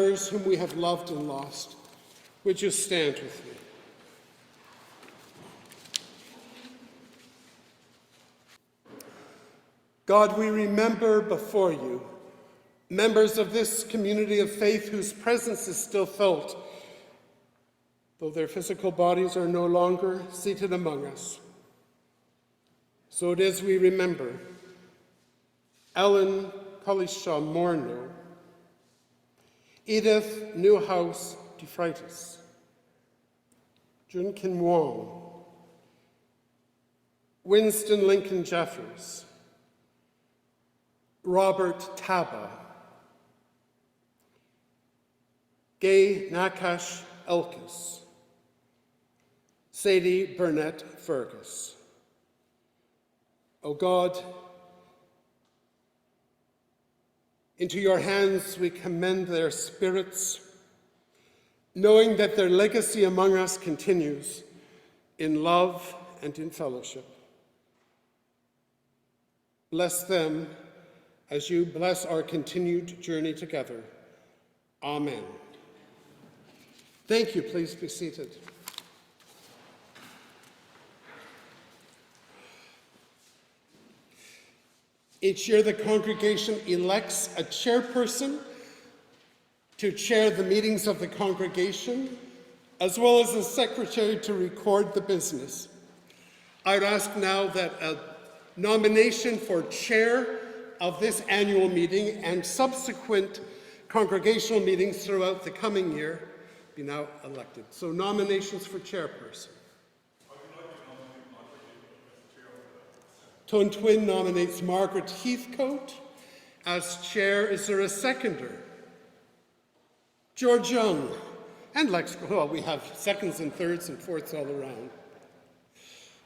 others whom we have loved and lost. Would you stand with me? God, we remember before you members of this community of faith whose presence is still felt, though their physical bodies are no longer seated among us. So it is we remember Ellen Collishaw Morneau, Edith Newhouse DeFreitas, Junkin Wong, Winston Lincoln Jeffers, Robert Taba, Gay Nakash Elkis, Sadie Burnett Fergus. O God, into your hands we commend their spirits, knowing that their legacy among us continues in love and in fellowship. Bless them as you bless our continued journey together. Amen. Thank you. Please be seated. Each year, the congregation elects a chairperson to chair the meetings of the congregation, as well as a secretary to record the business. I would ask now that a nomination for chair of this annual meeting and subsequent congregational meetings throughout the coming year be now elected. So nominations for chairperson. Tontwin nominates Margaret Heathcote as chair. Is there a seconder? George Young and Lex, well, we have seconds and thirds and fourths all around.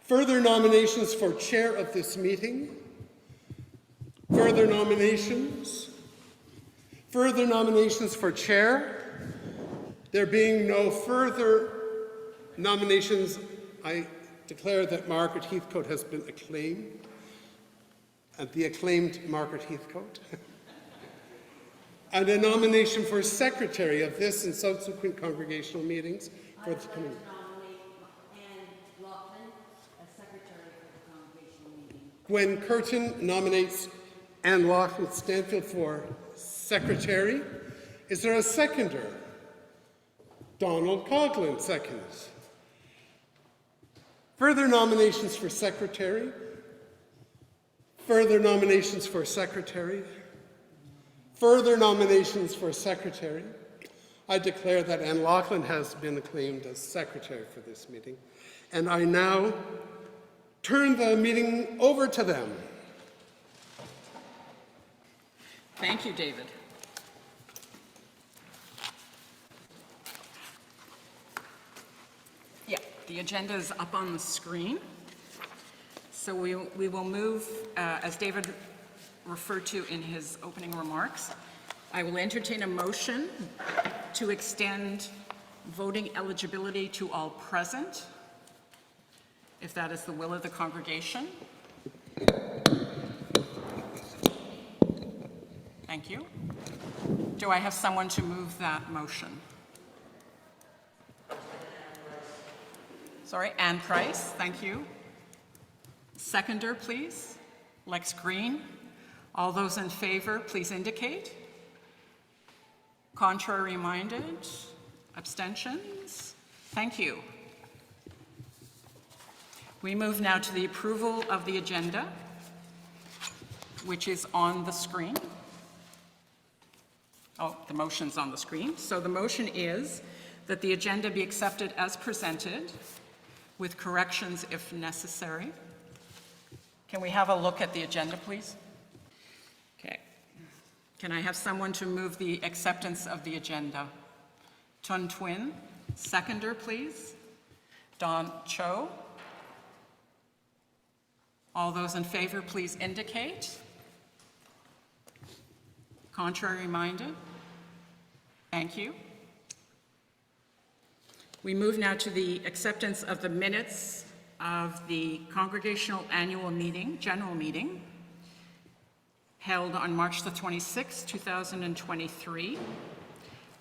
Further nominations for chair of this meeting? Further nominations? Further nominations for chair? There being no further nominations, I declare that Margaret Heathcote has been acclaimed, and the acclaimed Margaret Heathcote. And a nomination for secretary of this and subsequent congregational meetings for the committee. Gwen Curtin nominates Anne Laughlin Stanfield for secretary. Is there a seconder? Donald Coughlin seconds. Further nominations for secretary? Further nominations for secretary? Further nominations for secretary? I declare that Anne Laughlin has been acclaimed as secretary for this meeting, and I now turn the meeting over to them. Thank you, David. Yeah, the agenda is up on the screen. So we will move, as David referred to in his opening remarks, I will entertain a motion to extend voting eligibility to all present, if that is the will of the congregation. Thank you. Do I have someone to move that motion? Sorry, Ann Price, thank you. Seconder, please. Lex Green. All those in favor, please indicate. Contrary minded? Abstentions? Thank you. We move now to the approval of the agenda, which is on the screen. Oh, the motion's on the screen. So the motion is that the agenda be accepted as presented with corrections if necessary. Can we have a look at the agenda, please? Okay. Can I have someone to move the acceptance of the agenda? Tun Twin. Seconder, please. Don Cho. All those in favor, please indicate. Contrary minded? Thank you. We move now to the acceptance of the minutes of the Congregational Annual Meeting, General Meeting, held on March the 26th, 2023.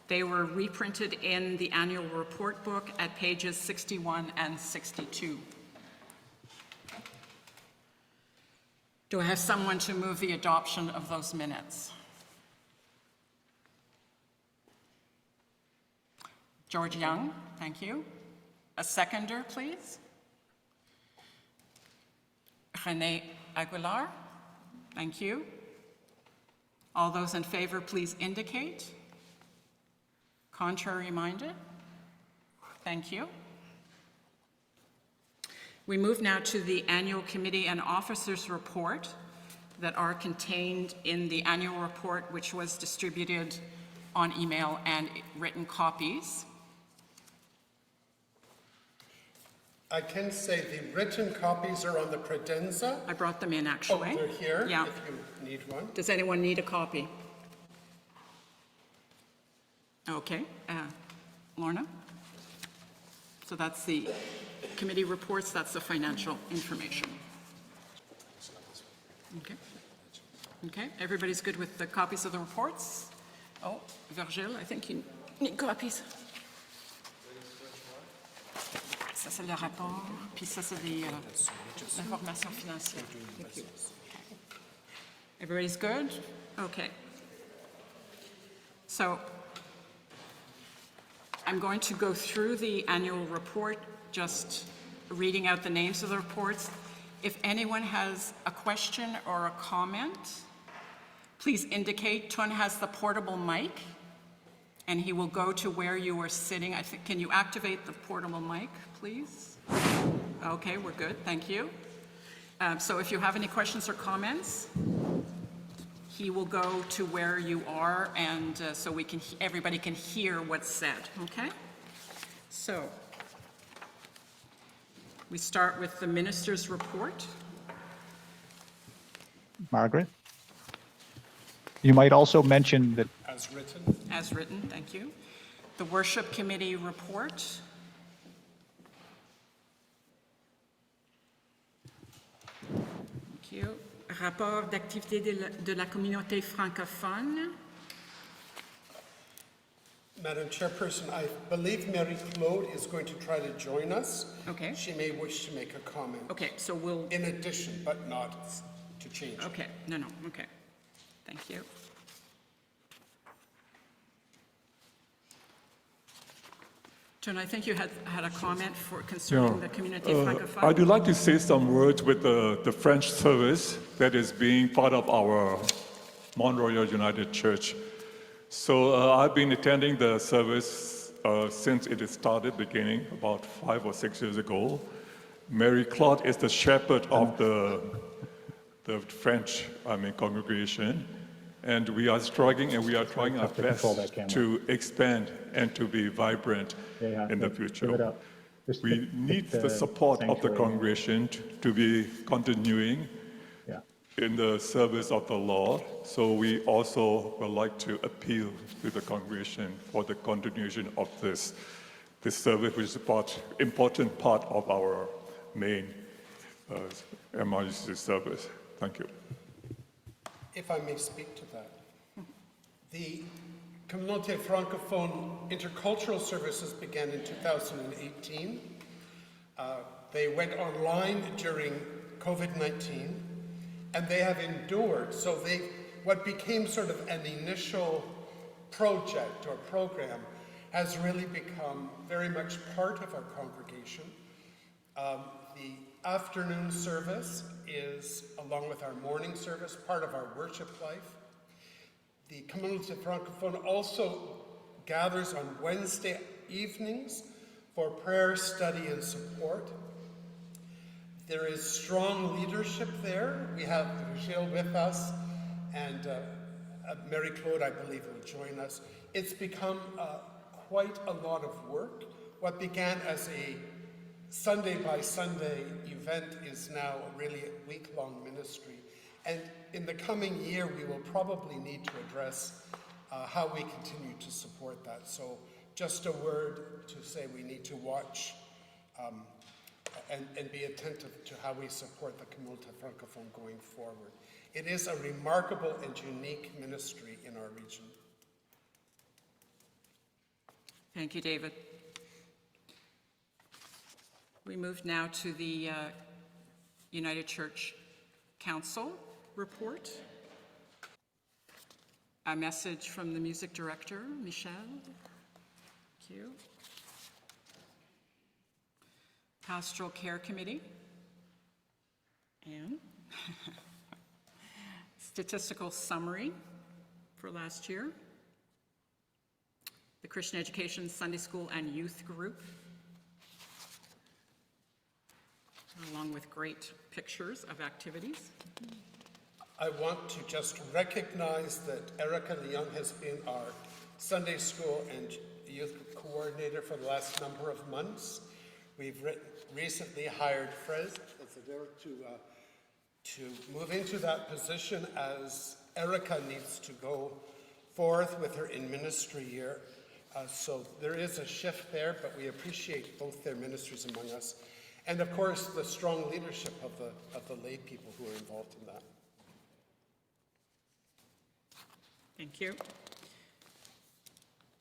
They were reprinted in the annual report book at pages 61 and 62. Do I have someone to move the adoption of those minutes? George Young, thank you. A seconder, please. René Aguilar, thank you. All those in favor, please indicate. Contrary minded? Thank you. We move now to the annual committee and officers report that are contained in the annual report, which was distributed on email and written copies. I can say the written copies are on the credenza. I brought them in, Oh, actually. they're here, Yeah. if you need one. Does anyone need a copy? Okay, Lorna? So that's the committee reports, that's the financial information. Okay. Okay, everybody's good with the copies of the reports? Oh, Virgile, I think you need copies. Ça, c'est le rapport, puis ça, c'est l'information financière. Thank you. Everybody's good? Okay. So I'm going to go through the annual report, just reading out the names of the reports. If anyone has a question or a comment, please indicate. Ton has the portable mic, and he will go to where you are sitting. I think, can you activate the portable mic, please? Okay, we're good, thank you. So if you have any questions or comments, he will go to where you are, and so everybody can hear what's said, okay? So we start with the minister's report. Margaret? You might also mention that As written. As written, thank you. The worship committee report. Thank you. Rapport d'activité de la communauté francophone. Madam Chairperson, I believe Marie-Claude is going to try to join us. Okay. She may wish to make a comment. Okay, so we'll, In addition, but not to change it. okay, no, okay. Thank you. John, I think you had a comment concerning the community francophone. I'd like to say some words with the French service that is being part of our Mount Royal United Church. So I've been attending the service since it started beginning about 5 or 6 years ago. Mary Claude is the shepherd of the French congregation, and we are struggling and we are trying our best to expand and to be vibrant in the future. We need the support of the congregation to be continuing in the service of the Lord. So we also would like to appeal to the congregation for the continuation of this service, which is an important part of our main emergency service. Thank you. If I may speak to that. The Communauté Francophone Intercultural Services began in 2018. They went online during COVID-19, and they have endured. So what became sort of an initial project or program has really become very much part of our congregation. The afternoon service is, along with our morning service, part of our worship life. The Communauté Francophone also gathers on Wednesday evenings for prayer, study, and support. There is strong leadership there. We have Virgile with us, and Marie-Claude, I believe, will join us. It's become quite a lot of work. What began as a Sunday by Sunday event is now really a week-long ministry. And in the coming year, we will probably need to address how we continue to support that. So just a word to say we need to watch and be attentive to how we support the Communauté Francophone going forward. It is a remarkable and unique ministry in our region. Thank you, David. We move now to the United Church Council report. A message from the music director, Michelle. Thank you. Pastoral Care Committee. Anne. Statistical summary for last year. The Christian Education, Sunday School, and Youth Group, along with great pictures of activities. I want to just recognize that Erica Leon has been our Sunday School and Youth Coordinator for the last number of months. We've recently hired Fred to move into that position as Erica needs to go forth with her in ministry year. So there is a shift there, but we appreciate both their ministries among us. And of course, the strong leadership of the lay people who are involved in that. Thank you.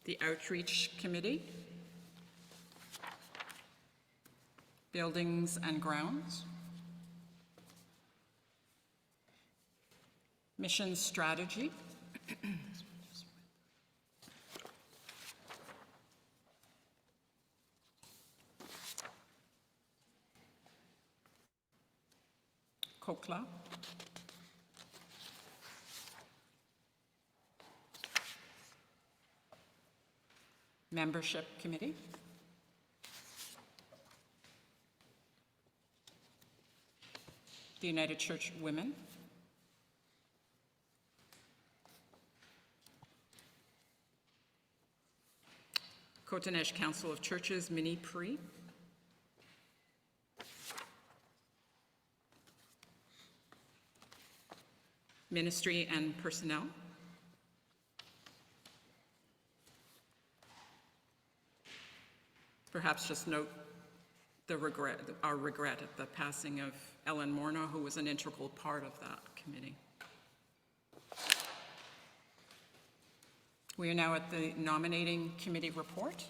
The Outreach Committee. Buildings and Grounds. Mission Strategy. COCLA. Membership Committee. The United Church Women. Cotoneige Council of Churches, Mini-Prix. Ministry and Personnel. Perhaps just note our regret at the passing of Ellen Morneau, who was an integral part of that committee. We are now at the Nominating Committee report.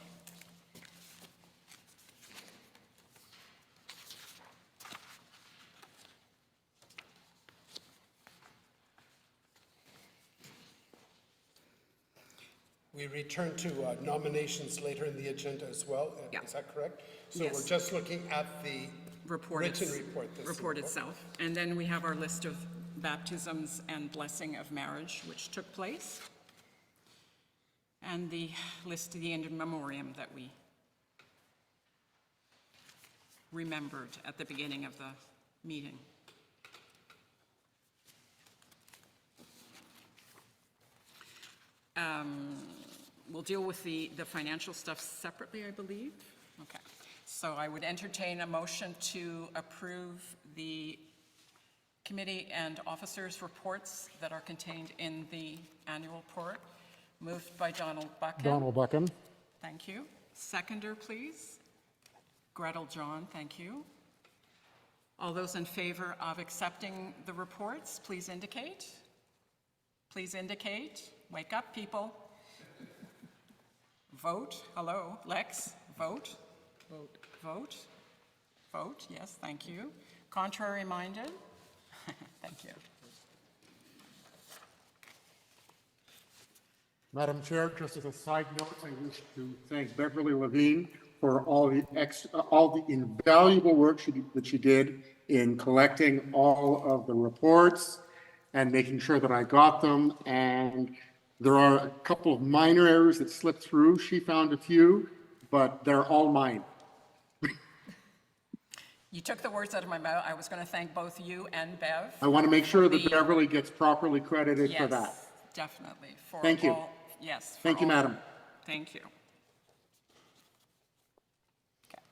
We return to nominations later in the agenda as well. Yeah. Is that correct? So Yes. we're just looking at the written report. Report itself. And then we have our list of baptisms and blessing of marriage, which took place. And the list of the in memoriam that we remembered at the beginning of the meeting. We'll deal with the financial stuff separately, I believe. Okay. So I would entertain a motion to approve the committee and officers' reports that are contained in the annual report. Moved by Donald Buchan. Donald Buchan. Thank you. Seconder, please. Gretel John, thank you. All those in favor of accepting the reports, please indicate. Please indicate. Wake up, people. Vote. Hello. Lex, vote. Vote. Vote. Vote. Yes, thank you. Contrary minded? Thank you. Madam Chair, just as a side note, I wish to thank Beverly Levine for all the invaluable work that she did in collecting all of the reports and making sure that I got them. And there are a couple of minor errors that slipped through. She found a few, but they're all mine. You took the words out of my mouth. I was going to thank both you and Bev. I want to make sure that The- Beverly gets properly credited for that. Yes, definitely. For Thank you. all- Yes. for Thank you, all- Madam. Thank you. Okay.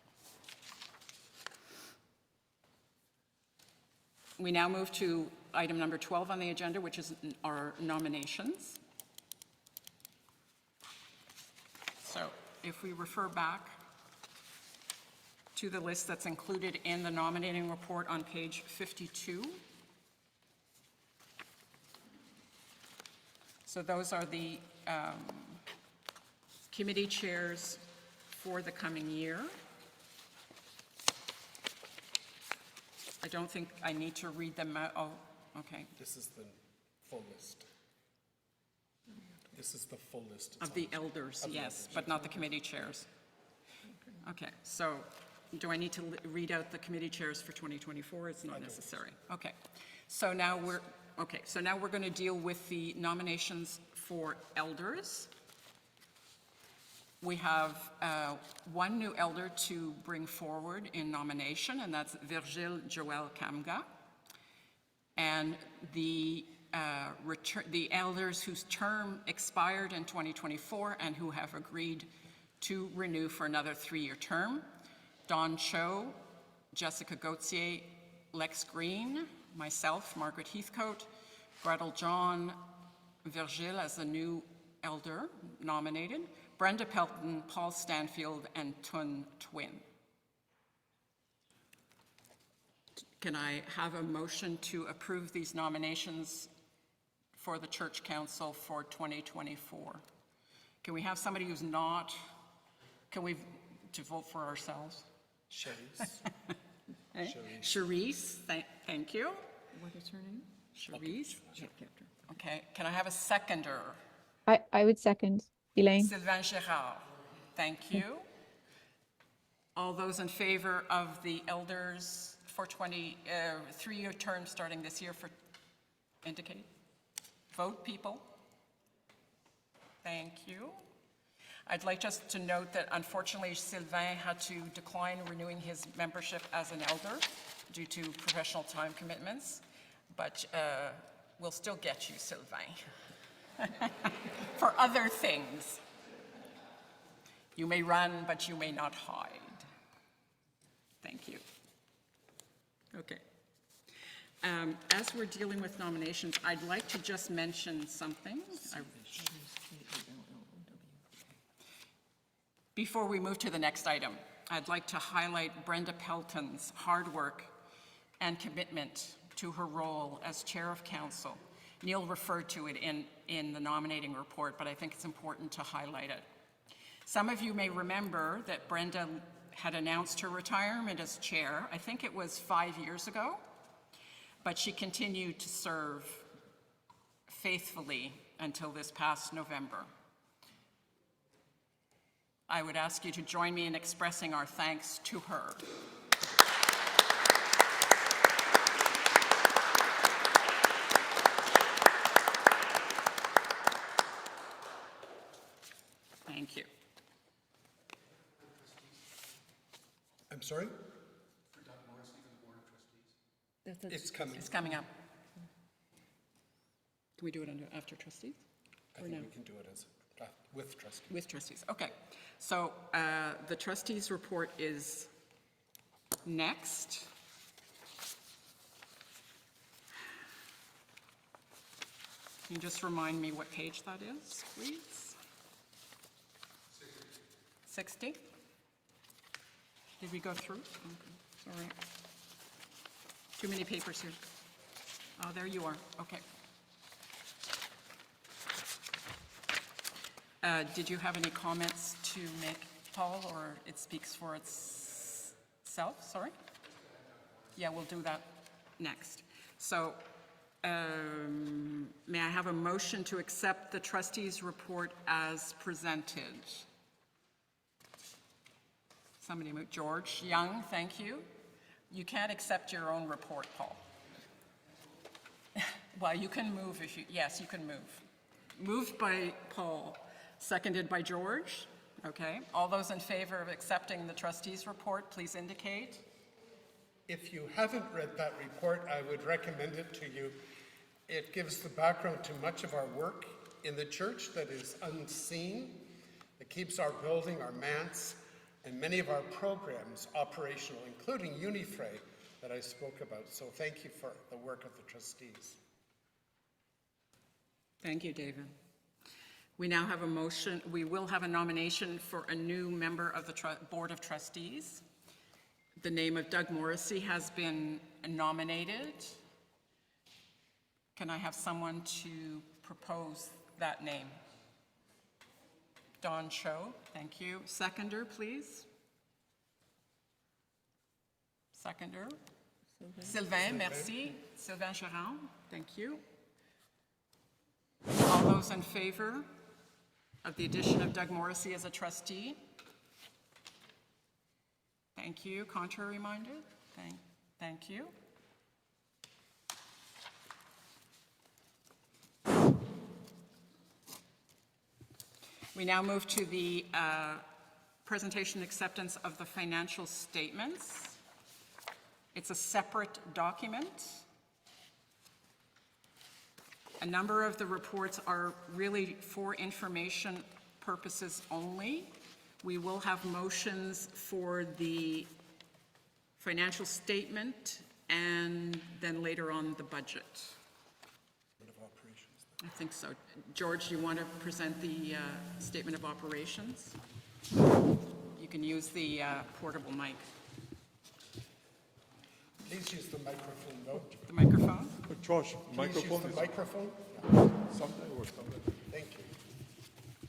We now move to item number 12 on the agenda, which is our nominations. So if we refer back to the list that's included in the nominating report on page 52. So those are the committee chairs for the coming year. I don't think I need to read them out. Oh, okay. This is the full list. This is the full list. Of the elders, yes, but not the committee chairs. Okay, so do I need to read out the committee chairs for 2024? It's not necessary. Okay. So now we're going to deal with the nominations for elders. We have one new elder to bring forward in nomination, and that's Virgile Joel Kamga. And the elders whose term expired in 2024 and who have agreed to renew for another 3-year term: Don Cho, Jessica Gauthier, Lex Green, myself, Margaret Heathcote, Gretel John, Virgile as the new elder nominated, Brenda Pelton, Paul Stanfield, and Tun Twin. Can I have a motion to approve these nominations for the Church Council for 2024? Can we have somebody who's not, to vote for ourselves? Cherise. Eh? Cherise, thank you. What is her name? Cherise. Okay, can I have a seconder? I would second. Elaine? Sylvain Gérard, thank you. All those in favor of the elders for 3-year term starting this year indicate. Vote, people. Thank you. I'd like just to note that unfortunately Sylvain had to decline renewing his membership as an elder due to professional time commitments, but we'll still get you, Sylvain, for other things. You may run, but you may not hide. Thank you. Okay. As we're dealing with nominations, I'd like to just mention something. Before we move to the next item, I'd like to highlight Brenda Pelton's hard work and commitment to her role as chair of council. Neil referred to it in the nominating report, but I think it's important to highlight it. Some of you may remember that Brenda had announced her retirement as chair, I think it was 5 years ago, but she continued to serve faithfully until this past November. I would ask you to join me in expressing our thanks to her. Thank you. I'm sorry? It's coming. It's coming up. Can we do it after trustees? I think we can do it as with trustees. With trustees, okay. So the trustees' report is next. Can you just remind me what page that is, please? 60? Did we go through? Okay. Sorry. Too many papers here. Oh, there you are. Okay. Did you have any comments to make, Paul, or it speaks for itself? Sorry? Yeah, we'll do that next. So may I have a motion to accept the trustees' report as presented? Somebody move. George Young, thank you. You can't accept your own report, Paul. Well, you can move if you, yes, you can move. Moved by Paul, seconded by George. Okay. All those in favor of accepting the trustees' report, please indicate. If you haven't read that report, I would recommend it to you. It gives the background to much of our work in the church that is unseen. It keeps our building, our manse, and many of our programs operational, including Unifray that I spoke about. So thank you for the work of the trustees. Thank you, David. We now have a motion. We will have a nomination for a new member of the Board of Trustees. The name of Doug Morrissey has been nominated. Can I have someone to propose that name? Don Cho, thank you. Seconder, please. Seconder. Sylvain, merci. Sylvain Gérard, thank you. All those in favor of the addition of Doug Morrissey as a trustee? Thank you. Contrary minded? Thank you. We now move to the presentation and acceptance of the financial statements. It's a separate document. A number of the reports are really for information purposes only. We will have motions for the financial statement and then later on the budget. I think so. George, you want to present the statement of operations? You can use the portable mic. Please use the microphone, though. The microphone? Josh, Please microphone use is the microphone. something or something. Thank you.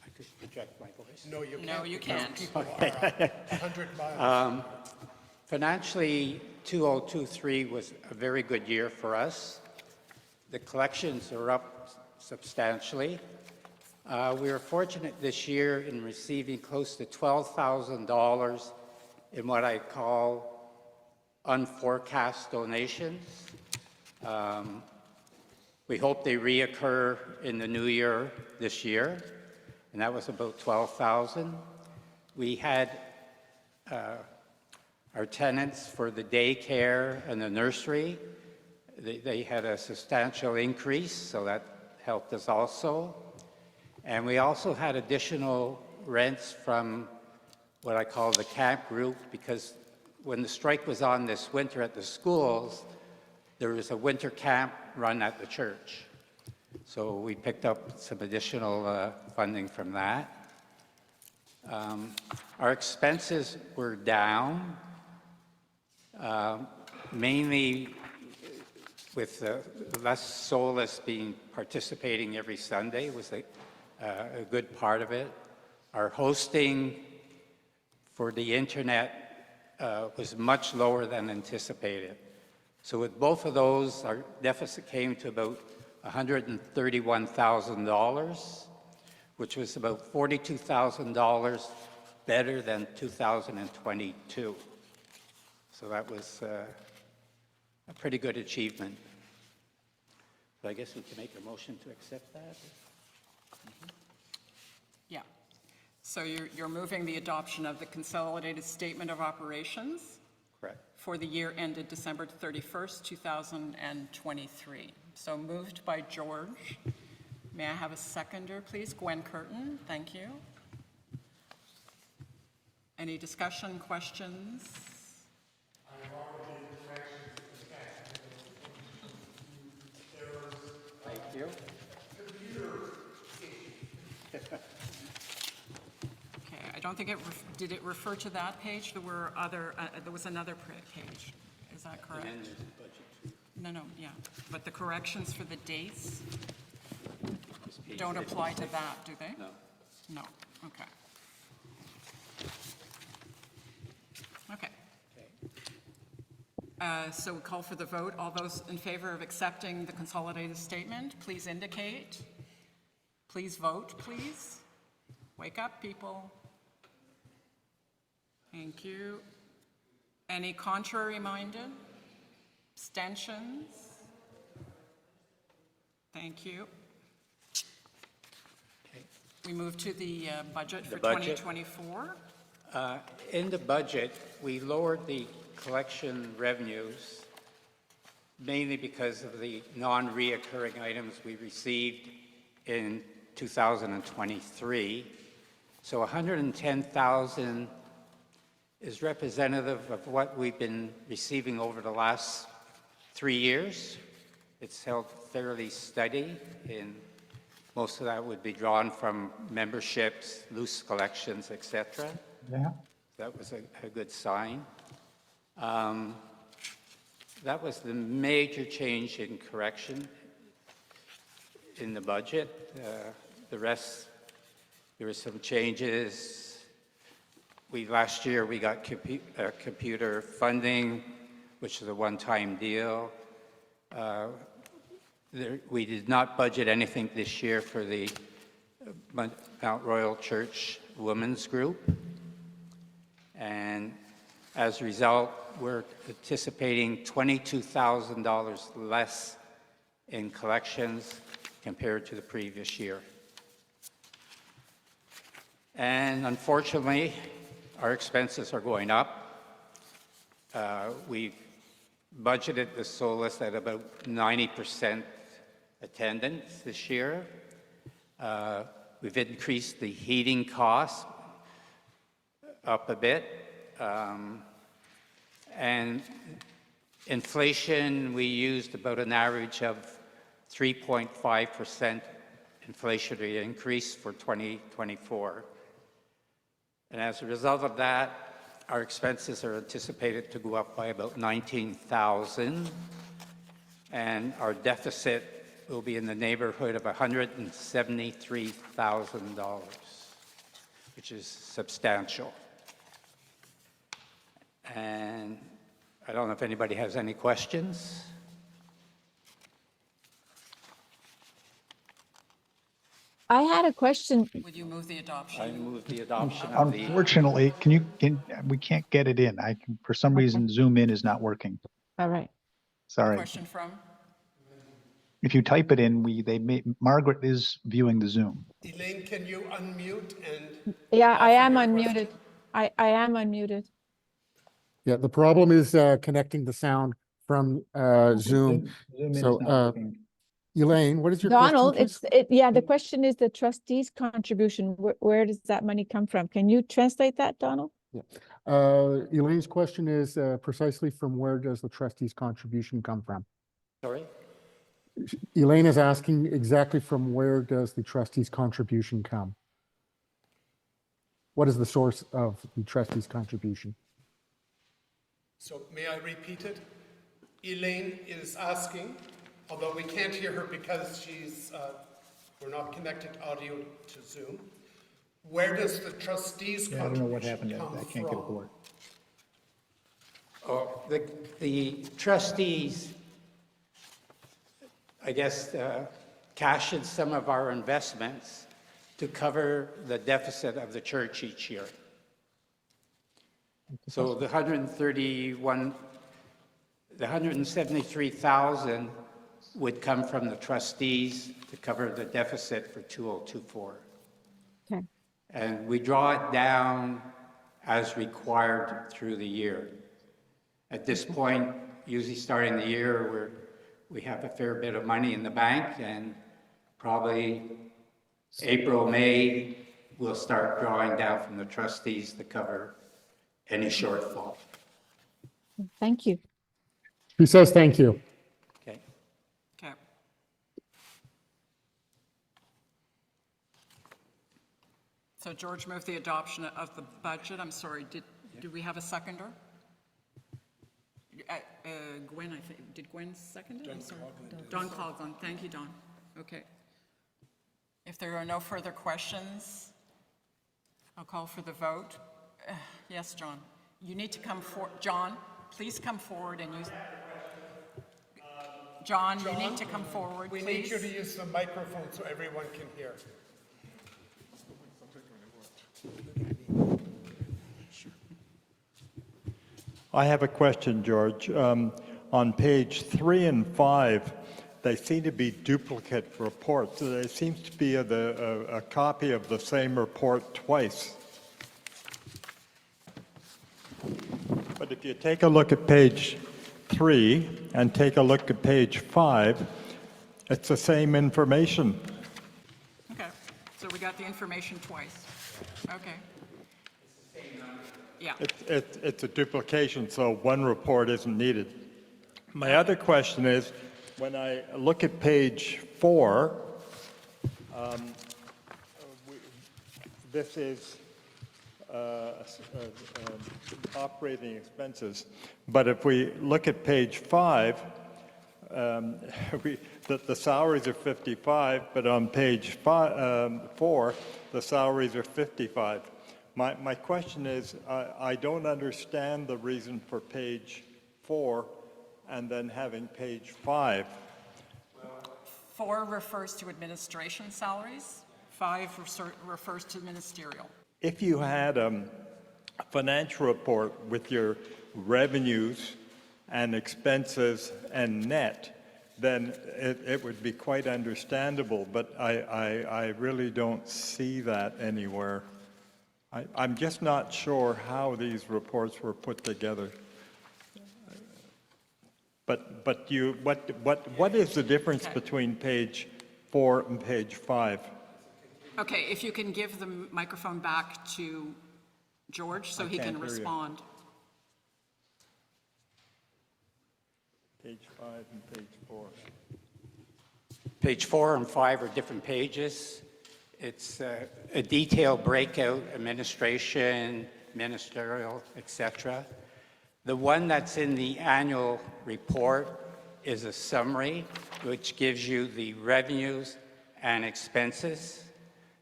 I could project my voice. No, you can't. No, you because can't. People are 100 miles. Financially, 2023 was a very good year for us. The collections are up substantially. We were fortunate this year in receiving close to $12,000 in what I call unforecast donations. We hope they reoccur in the new year this year, and that was about 12,000. We had our tenants for the daycare and the nursery. They had a substantial increase, so that helped us also. And we also had additional rents from what I call the camp group, because when the strike was on this winter at the schools, there was a winter camp run at the church. So we picked up some additional funding from that. Our expenses were down, mainly with less Solus participating every Sunday was a good part of it. Our hosting for the internet was much lower than anticipated. So with both of those, our deficit came to about $131,000, which was about $42,000 better than 2022. So that was a pretty good achievement. So I guess we can make a motion to accept that. Yeah. So you're moving the adoption of the consolidated statement of operations Correct. for the year ended December 31st, 2023. So moved by George. May I have a seconder, please? Gwen Curtin, thank you. Any discussion, questions? Thank you. Okay, I don't think did it refer to that page? There were there was another page. Is that correct? And there's the budget too. No, yeah. But the corrections for the dates This page don't apply to 56. that, do they? No. No, okay. Okay. So we call for the vote. All those in favor of accepting the consolidated statement, please indicate. Please vote, please. Wake up, people. Thank you. Any contrary-minded? Abstentions? Thank you. We move to the budget for The budget. 2024. In the budget, we lowered the collection revenues mainly because of the non-reoccurring items we received in 2023. So 110,000 is representative of what we've been receiving over the last 3 years. It's held fairly steady, and most of that would be drawn from memberships, loose collections, etc. Yeah. That was a good sign. That was the major change in correction in the budget. The rest There were some changes. Last year, we got computer funding, which is a one-time deal. We did not budget anything this year for the Mount Royal Church Women's Group. And as a result, we're anticipating $22,000 less in collections compared to the previous year. And unfortunately, our expenses are going up. We've budgeted the Solus at about 90% attendance this year. We've increased the heating costs up a bit. And inflation, we used about an average of 3.5% inflationary increase for 2024. And as a result of that, our expenses are anticipated to go up by about $19,000, and our deficit will be in the neighborhood of $173,000, which is substantial. And I don't know if anybody has any questions. I had a question. Would you move the I adoption? move the adoption of the... Unfortunately, we can't get it in. For some reason, Zoom in is not working. All right. Sorry. Question from? If you type it in, Margaret is viewing the Zoom. Elaine, can you unmute and? Yeah, I am offer your unmuted. question? I am unmuted. Yeah, the problem is connecting the sound from Zoom. Zoom in So, is not working. Elaine, what is your Donald, question? yeah, the question is the trustees' contribution. Where does that money come from? Can you translate that, Donald? Yeah. Elaine's question is precisely from where does the trustees' contribution come from? Sorry? Elaine is asking exactly from where does the trustees' contribution come? What is the source of the trustees' contribution? So may I repeat it? Elaine is asking, although we can't hear her because we're not connected audio to Zoom, where does the trustees' Yeah, I don't know what contribution happened. come I can't get from? aboard. Oh, the trustees, I guess, cash in some of our investments to cover the deficit of the church each year. So the 173,000 would come from the trustees to cover the deficit for 2024. Okay. And we draw it down as required through the year. At this point, usually starting the year, we have a fair bit of money in the bank, and probably April, May, we'll start drawing down from the trustees to cover any shortfall. Thank you. He says thank you. Okay. Okay. So George moved the adoption of the budget. I'm sorry, did we have a seconder? Gwen, I think, did Gwen second it? I'm sorry. Don Coughlin, thank you, Don. Okay. If there are no further questions, I'll call for the vote. Yes, John. You need to come forward. John, please come forward and use. John, you need to come forward, We please. need you to use the microphone so everyone can hear. I have a question, George. On page 3 and 5, they seem to be duplicate reports. There seems to be a copy of the same report twice. But if you take a look at page 3 and take a look at page 5, it's the same information. Okay, so we got the information twice. Okay. Yeah. It's a duplication, so one report isn't needed. My other question is, when I look at page 4, this is operating expenses. But if we look at page 5, the salaries are 55, but on page 4, the salaries are 55. My question is, I don't understand the reason for page 4 and then having page 5. 4 refers to administration salaries, 5 refers to ministerial. If you had a financial report with your revenues and expenses and net, then it would be quite understandable, but I really don't see that anywhere. I'm just not sure how these reports were put together. But you, what is the difference between page 4 and page 5? Okay, if you can give the microphone back to George so he can can't hear you. respond. Page 5 and page 4. Page 4 and 5 are different pages. It's a detailed breakout, administration, ministerial, etc. The one that's in the annual report is a summary, which gives you the revenues and expenses.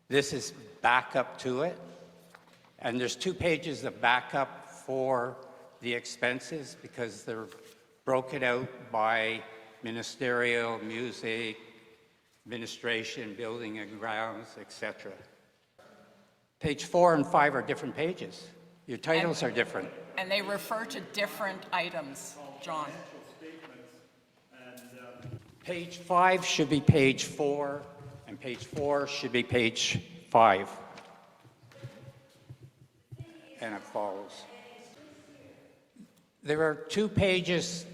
This is backup to it. And there's 2 pages of backup for the expenses because they're broken out by ministerial, music, administration, building and grounds, etc. Page 4 and 5 are different pages. Your titles are different. And they refer to different items, John. Page 5 should be page 4, and page 4 should be page 5. And it follows. There are 2 pages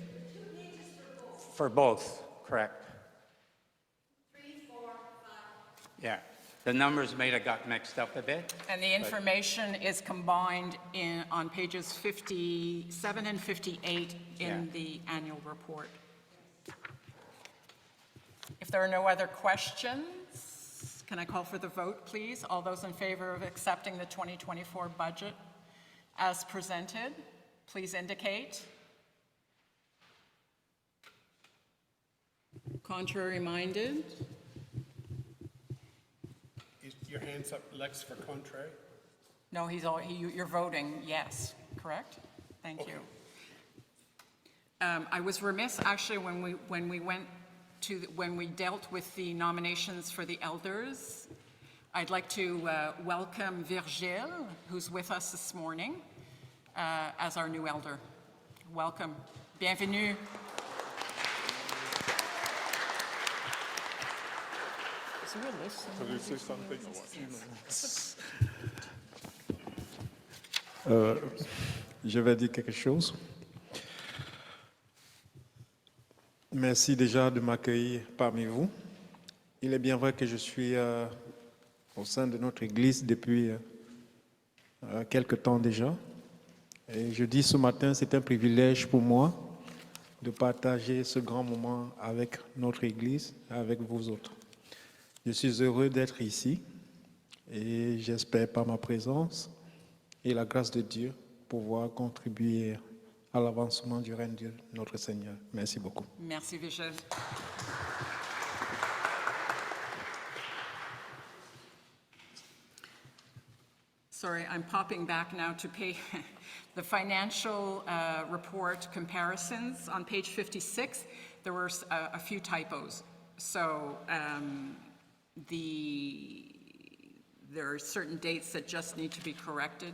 for both, correct? 3, 4, 5. Yeah. The numbers may have got mixed up a bit. And the information is combined on pages 57 and 58 in the annual report. If there are no other questions, can I call for the vote, please? All those in favor of accepting the 2024 budget as presented, please indicate. Contrary minded? Your hand's up, Lex, for contrary. No, you're voting yes, correct? Thank you. I was remiss, actually, when we dealt with the nominations for the elders. I'd like to welcome Virgile, who's with us this morning, as our new elder. Welcome. Bienvenue. Je vais dire quelque chose. Merci déjà de m'accueillir parmi vous. Il est bien vrai que je suis au sein de notre Église depuis quelque temps déjà. Et je dis ce matin, c'est un privilège pour moi de partager ce grand moment avec notre Église, avec vous autres. Je suis heureux d'être ici et j'espère par ma présence et la grâce de Dieu pouvoir contribuer à l'avancement du règne de notre Seigneur. Merci beaucoup. Merci, Vigil. Sorry, I'm popping back now to pay the financial report comparisons. On page 56, there were a few typos. So there are certain dates that just need to be corrected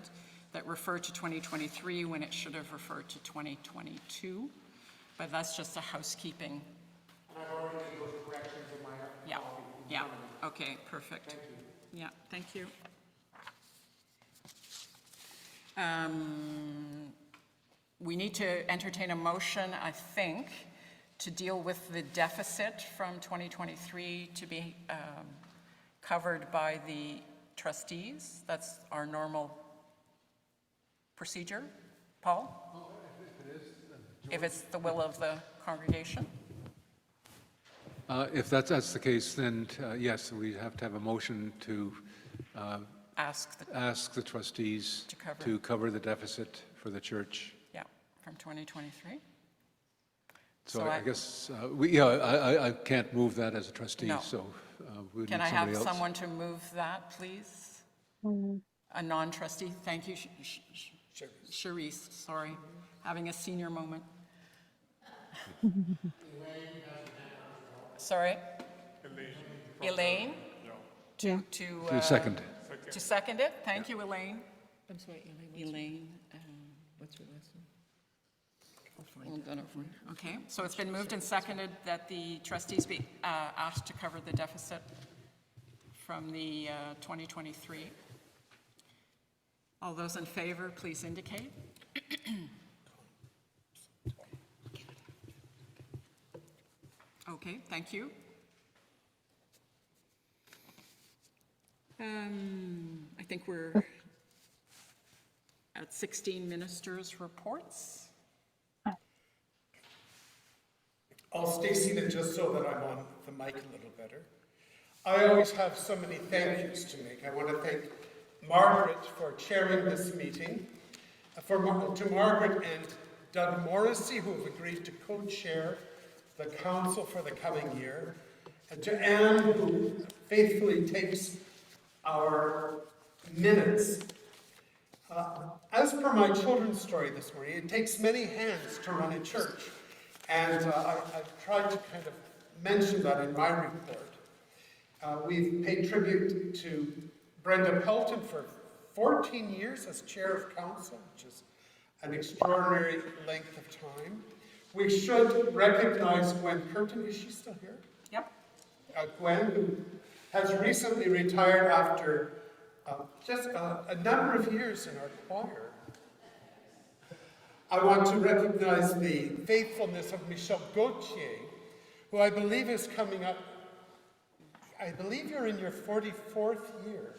that refer to 2023 when it should have referred to 2022. But that's just a housekeeping. And I've already made those corrections in my Yeah, okay, perfect. Thank you. Yeah, thank you. We need to entertain a motion, I think, to deal with the deficit from 2023 to be covered by the trustees. That's our normal procedure. Paul? If it's the will of the congregation? If that's the case, then yes, we have to have a motion to ask the trustees to cover the deficit for the church. Yeah, from 2023. So So I I- guess, I can't move that as a trustee, No. so we would Can need I somebody have else. someone to move that, please? A non-trustee, thank you, Charisse, sorry, having a senior moment. Sorry? Elaine? Yeah. To second. To second it, thank you, Elaine. I'm sorry, Elaine, what's your last name? Okay, so it's been moved and seconded that the trustees be asked to cover the deficit from the 2023. All those in favor, please indicate. Okay, thank you. I think we're at 16 ministers' reports. I'll stay seated just so that I'm on the mic a little better. I always have so many thank yous to make. I want to thank Margaret for chairing this meeting, to Margaret and Doug Morrissey, who have agreed to co-chair the council for the coming year, and to Anne, who faithfully takes our minutes. As per my children's story this morning, it takes many hands to run a church. And I've tried to kind of mention that in my report. We've paid tribute to Brenda Pelton for 14 years as chair of council, which is an extraordinary length of time. We should recognize Gwen Curtin. Is she still here? Yep. Gwen, who has recently retired after just a number of years in our choir. I want to recognize the faithfulness of Michel Gauthier, who I believe is coming up. I believe you're in your 44th year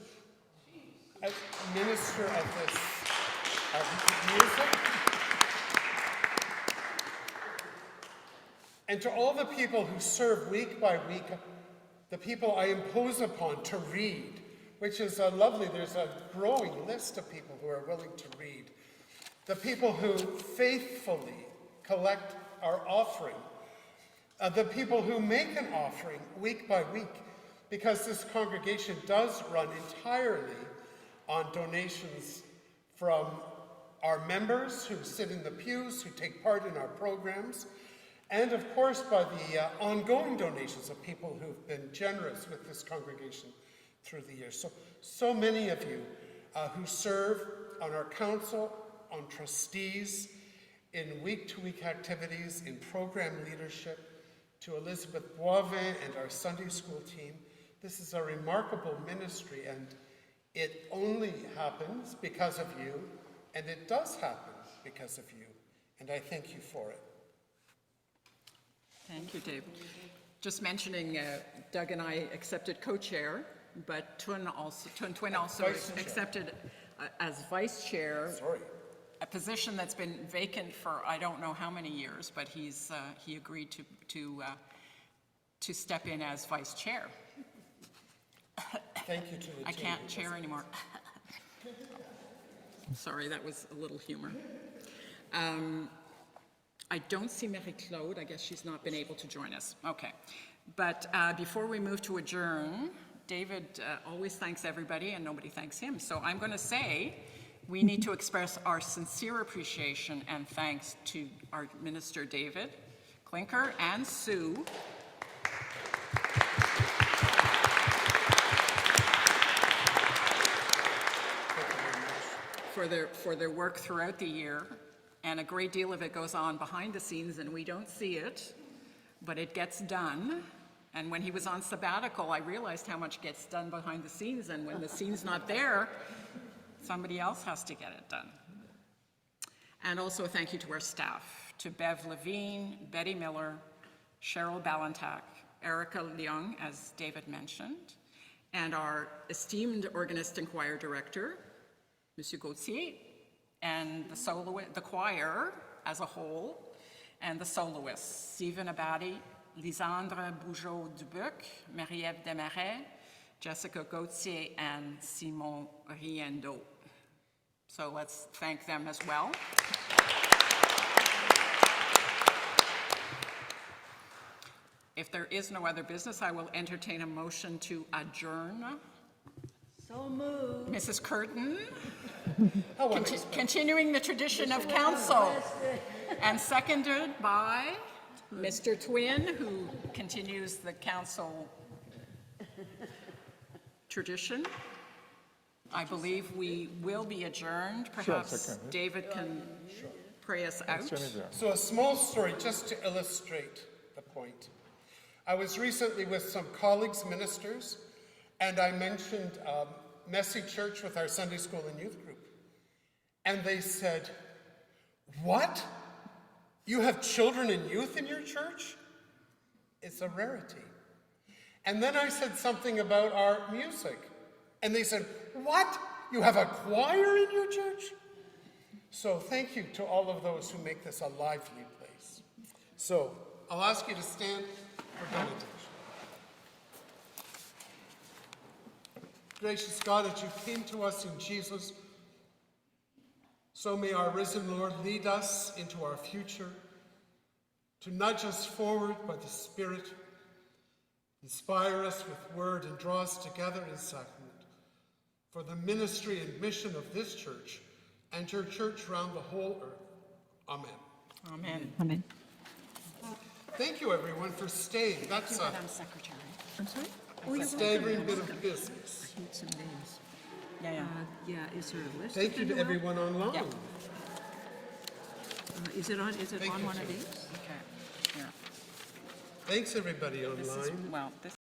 as minister of this music. And to all the people who serve week by week, the people I impose upon to read, which is lovely. There's a growing list of people who are willing to read. The people who faithfully collect our offering. The people who make an offering week by week, because this congregation does run entirely on donations from our members who sit in the pews, who take part in our programs, and of course by the ongoing donations of people who've been generous with this congregation through the years. So many of you who serve on our council, on trustees, in week-to-week activities, in program leadership, to Elizabeth Boivin and our Sunday school team. This is a remarkable ministry, and it only happens because of you, and it does happen because of you, and I thank you for it. Thank you, Dave. Just mentioning, Doug and I accepted co-chair, but Twin also accepted as vice chair. Sorry. A position that's been vacant for I don't know how many years, but he agreed to step in as vice chair. Thank you to the team. I can't chair anymore. Sorry, that was a little humor. I don't see Marie-Claude. I guess she's not been able to join us. Okay. But before we move to adjourn, David always thanks everybody and nobody thanks him. So I'm going to say we need to express our sincere appreciation and thanks to our Minister David Klinker and Sue for their work throughout the year. And a great deal of it goes on behind the scenes and we don't see it, but it gets done. And when he was on sabbatical, I realized how much gets done behind the scenes, and when the scene's not there, somebody else has to get it done. And also thank you to our staff, to Bev Levine, Betty Miller, Cheryl Ballantyne, Erica Leung, as David mentioned, and our esteemed organist and choir director, Monsieur Gauthier, and the choir as a whole, and the soloists, Stephen Abadi, Lisandre Bougeot-Dubuc, Marie-Ève Desmarais, Jessica Gauthier, and Simon Riendo. So let's thank them as well. If there is no other business, I will entertain a motion to adjourn. So moved. Mrs. Curtin, How unexpected. continuing the tradition of council. And seconded by Mr. Twin, who continues the council tradition. I believe we will be adjourned. Perhaps David can pray us out. So a small story just to illustrate the point. I was recently with some colleagues, ministers, and I mentioned Messy Church with our Sunday school and youth group. And they said, "What? You have children and youth in your church? It's a rarity." And then I said something about our music. And they said, "What? You have a choir in your church?" So thank you to all of those who make this a lively place. So I'll ask you to stand for benediction. Gracious God, as you came to us in Jesus, so may our risen Lord lead us into our future, to nudge us forward by the Spirit, inspire us with word, and draw us together in sacrament for the ministry and mission of this church and your church around the whole earth. Amen. Amen. Amen. Thank you, everyone, for staying. That's a Madam Secretary. I'm sorry? staggering bit of business. Some names. Yeah. Yeah, is there a list? Thank you to everyone online. Yeah. Is it Thank on you, one of Sue. these? Okay. Yeah. Thanks, everybody This is, online. well, this